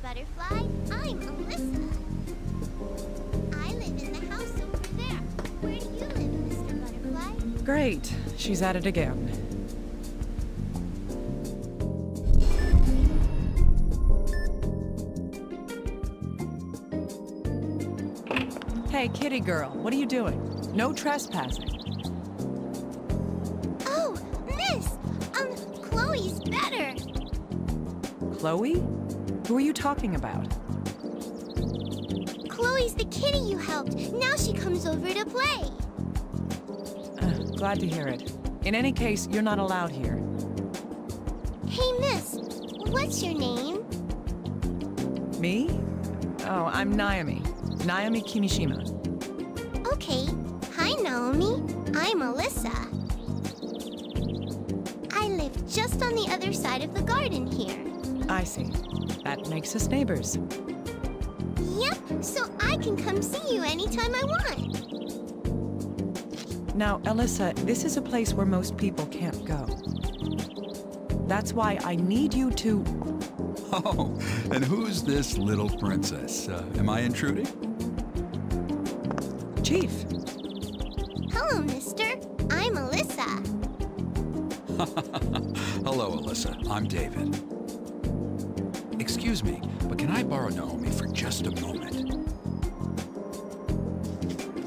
Butterfly. I'm Alyssa. I live in the house over there. Where do you live, Mr. Butterfly? Great. She's at it again. Hey, kitty girl, what are you doing? No trespassing. Oh, Miss! Chloe's better. Chloe? Who are you talking about? Chloe's the kitty you helped. Now she comes over to play. Glad to hear it. In any case, you're not allowed here. Hey, Miss. What's your name? Me? Oh, I'm Naomi. Naomi Kimishima. Okay. Hi, Naomi. I'm Alyssa. I live just on the other side of the garden here. I see. That makes us neighbors. Yep, so I can come see you anytime I want. Now, Alyssa, this is a place where most people can't go. That's why I need you to... Oh, and who's this little princess? Am I intruding? Chief. Hello, mister. I'm Alyssa. Hello, Alyssa. I'm David. Excuse me, but can I borrow Naomi for just a moment?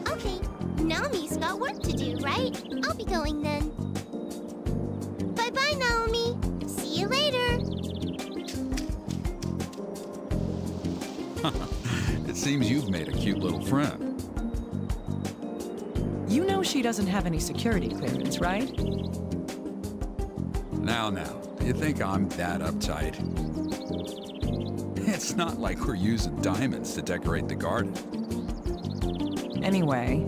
Okay, Naomi's got work to do, right? I'll be going then. Bye-bye, Naomi. See you later. It seems you've made a cute little friend. You know she doesn't have any security clearance, right? Now, you think I'm that uptight? It's not like we're using diamonds to decorate the garden. Anyway,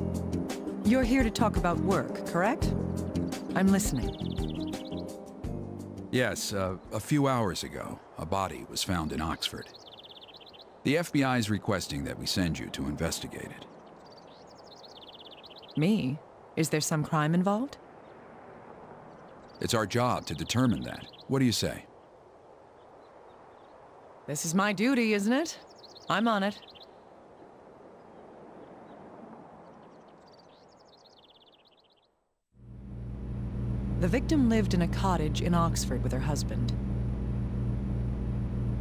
you're here to talk about work, correct? I'm listening. Yes, a few hours ago, a body was found in Oxford. The FBI is requesting that we send you to investigate it. Me? Is there some crime involved? It's our job to determine that. What do you say? This is my duty, isn't it? I'm on it. The victim lived in a cottage in Oxford with her husband.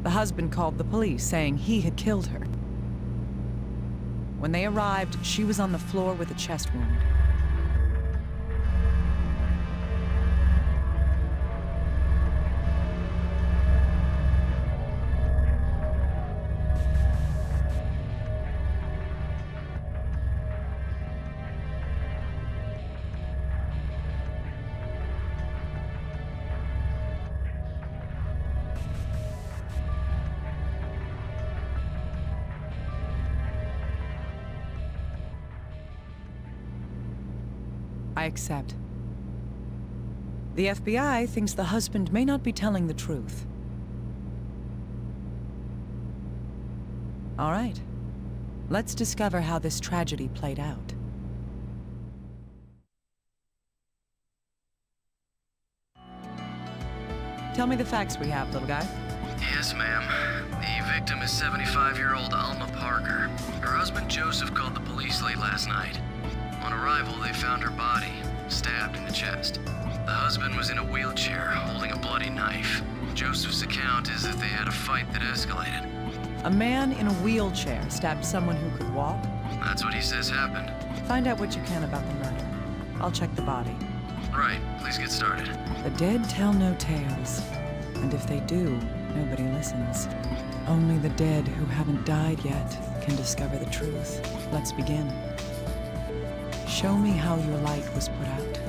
The husband called the police, saying he had killed her. When they arrived, she was on the floor with a chest wound. I accept. The FBI thinks the husband may not be telling the truth. All right. Let's discover how this tragedy played out. Tell me the facts we have, little guy. Yes, ma'am. The victim is 75-year-old Alma Parker. Her husband Joseph called the police late last night. On arrival, they found her body, stabbed in the chest. The husband was in a wheelchair, holding a bloody knife. Joseph's account is that they had a fight that escalated. A man in a wheelchair stabbed someone who could walk? That's what he says happened. Find out what you can about the murder. I'll check the body. Right, please get started. The dead tell no tales. And if they do, nobody listens. Only the dead who haven't died yet can discover the truth. Let's begin. Show me how your light was put out.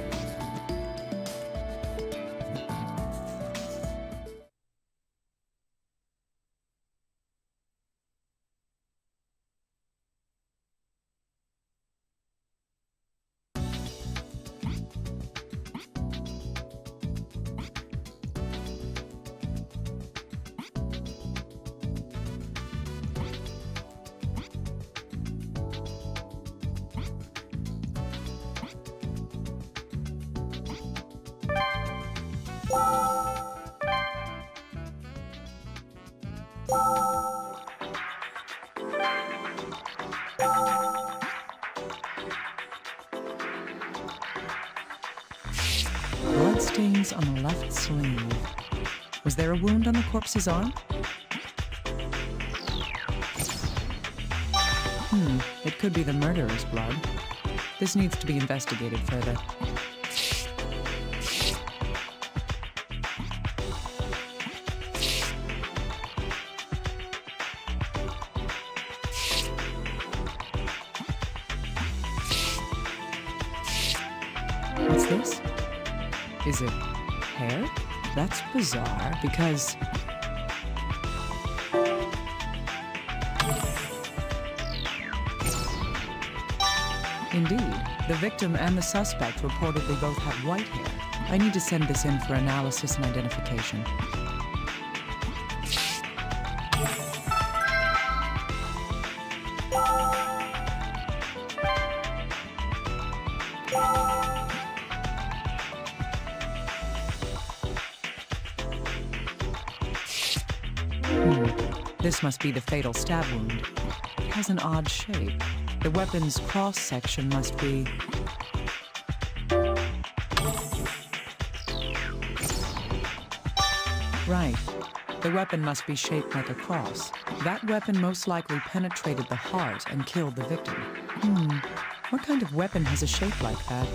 stains on the left sleeve. Was there a wound on the corpse's arm? It could be the murderer's blood. This needs to be investigated further. What's this? Is it hair? That's bizarre, because... Indeed, the victim and the suspect reportedly both had white hair. I need to send this in for analysis and identification. This must be the fatal stab wound. It has an odd shape. The weapon's cross-section must be... Right. The weapon must be shaped like a cross. That weapon most likely penetrated the heart and killed the victim. What kind of weapon has a shape like that?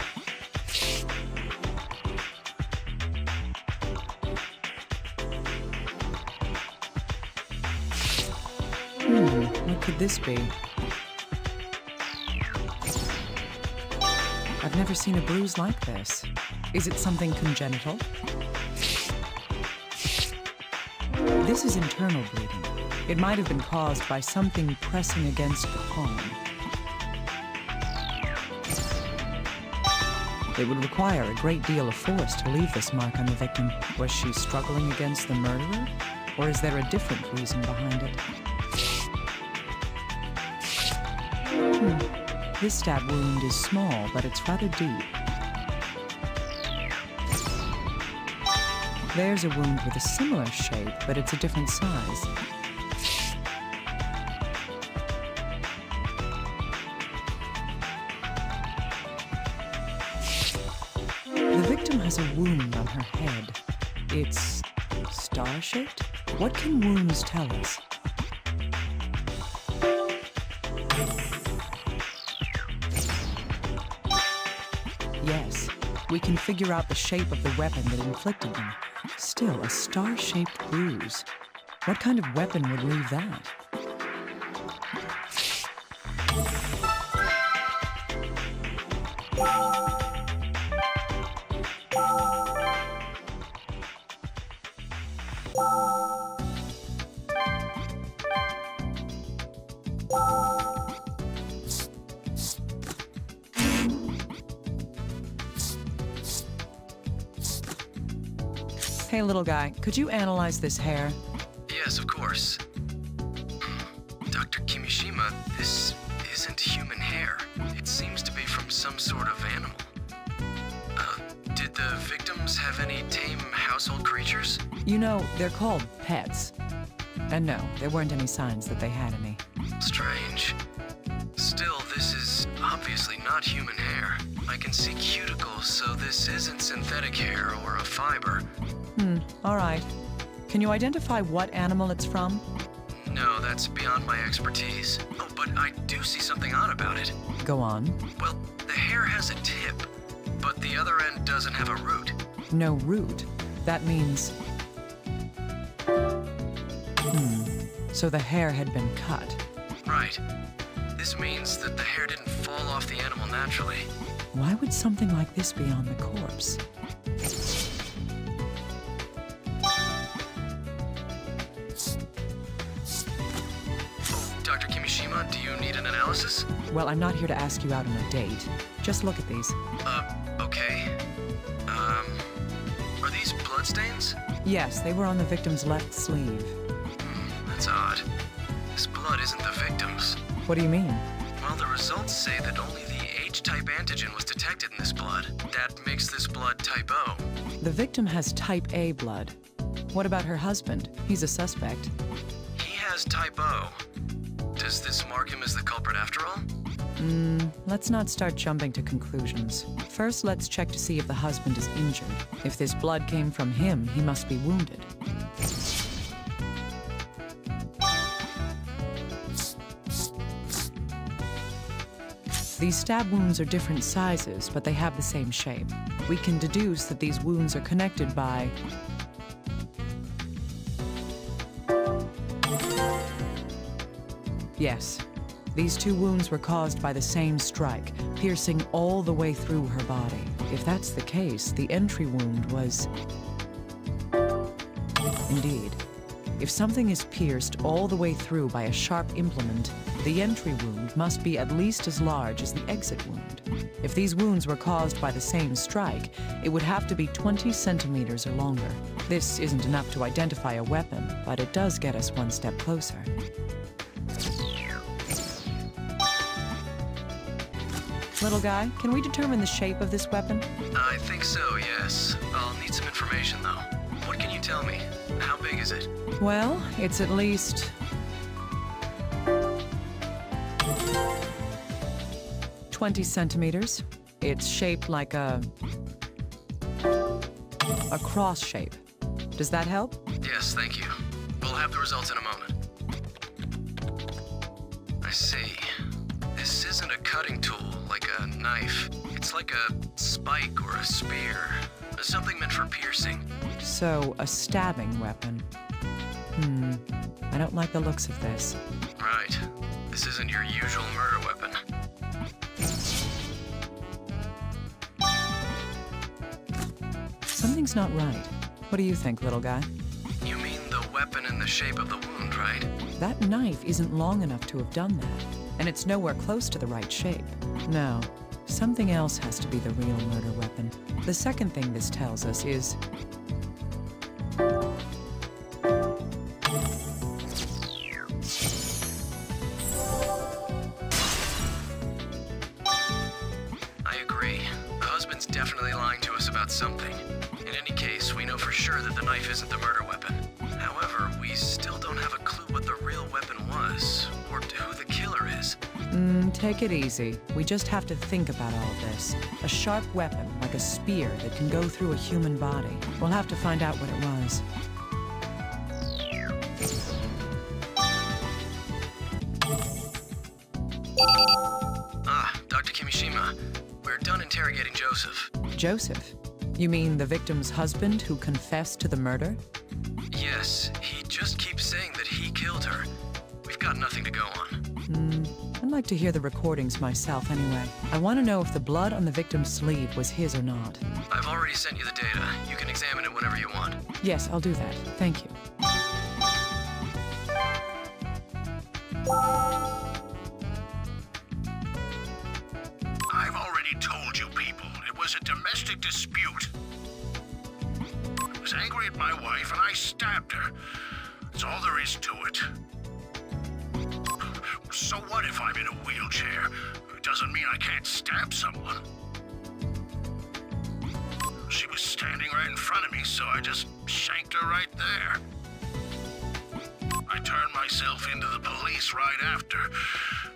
What could this be? I've never seen a bruise like this. Is it something congenital? This is internal bleeding. It might have been caused by something pressing against the palm. It would require a great deal of force to leave this mark on the victim. Was she struggling against the murderer? Or is there a different reason behind it? This stab wound is small, but it's rather deep. There's a wound with a similar shape, but it's a different size. The victim has a wound on her head. It's star-shaped? What can wounds tell us? Yes, we can figure out the shape of the weapon that inflicted them. Still, a star-shaped bruise. What kind of weapon would leave that? Hey, little guy, could you analyze this hair? Yes, of course. Dr. Kimishima, this isn't human hair. It seems to be from some sort of animal. Did the victims have any tame household creatures? You know, they're called pets. And no, there weren't any signs that they had any. Strange. Still, this is obviously not human hair. I can see cuticles, so this isn't synthetic hair or a fiber. All right. Can you identify what animal it's from? No, that's beyond my expertise. Oh, but I do see something odd about it. Go on. Well, the hair has a tip, but the other end doesn't have a root. No root. That means... So the hair had been cut. Right. This means that the hair didn't fall off the animal naturally. Why would something like this be on the corpse? Dr. Kimishima, do you need an analysis? Well, I'm not here to ask you out on a date. Just look at these. Okay. Are these bloodstains? Yes, they were on the victim's left sleeve. That's odd. This blood isn't the victim's. What do you mean? Well, the results say that only the H-type antigen was detected in this blood. That makes this blood type O. The victim has type A blood. What about her husband? He's a suspect. He has type O. Does this mark him as the culprit after all? Let's not start jumping to conclusions. First, let's check to see if the husband is injured. If this blood came from him, he must be wounded. These stab wounds are different sizes, but they have the same shape. We can deduce that these wounds are connected by... Yes. These two wounds were caused by the same strike, piercing all the way through her body. If that's the case, the entry wound was... Indeed. If something is pierced all the way through by a sharp implement, the entry wound must be at least as large as the exit wound. If these wounds were caused by the same strike, it would have to be 20 centimeters or longer. This isn't enough to identify a weapon, but it does get us one step closer. Little guy, can we determine the shape of this weapon? I think so, yes. I'll need some information, though. What can you tell me? How big is it? Well, it's at least... 20 centimeters. It's shaped like a cross shape. Does that help? Yes, thank you. We'll have the results in a moment. I see. This isn't a cutting tool, like a knife. It's like a spike or a spear. Something meant for piercing. So, a stabbing weapon. I don't like the looks of this. Right. This isn't your usual murder weapon. Something's not right. What do you think, little guy? You mean the weapon in the shape of the wound, right? That knife isn't long enough to have done that, and it's nowhere close to the right shape. No, something else has to be the real murder weapon. The second thing this tells us is... I agree. The husband's definitely lying to us about something. In any case, we know for sure that the knife isn't the murder weapon. However, we still don't have a clue what the real weapon was, or who the killer is. Take it easy. We just have to think about all of this. A sharp weapon, like a spear, that can go through a human body. We'll have to find out what it was. Ah, Dr. Kimishima. We're done interrogating Joseph. Joseph? You mean the victim's husband who confessed to the murder? Yes, he just keeps saying that he killed her. We've got nothing to go on. I'd like to hear the recordings myself anyway. I want to know if the blood on the victim's sleeve was his or not. I've already sent you the data. You can examine it whenever you want. Yes, I'll do that. Thank you. I've already told you people, it was a domestic dispute. I was angry at my wife and I stabbed her. That's all there is to it. So what if I'm in a wheelchair? It doesn't mean I can't stab someone. She was standing right in front of me, so I just shanked her right there. I turned myself into the police right after.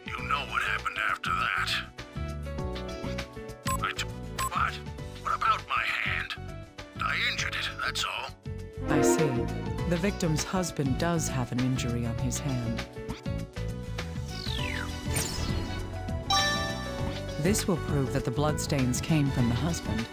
You know what happened after that. What? What about my hand? I injured it, that's all. I see. The victim's husband does have an injury on his hand. This will prove that the bloodstains came from the husband.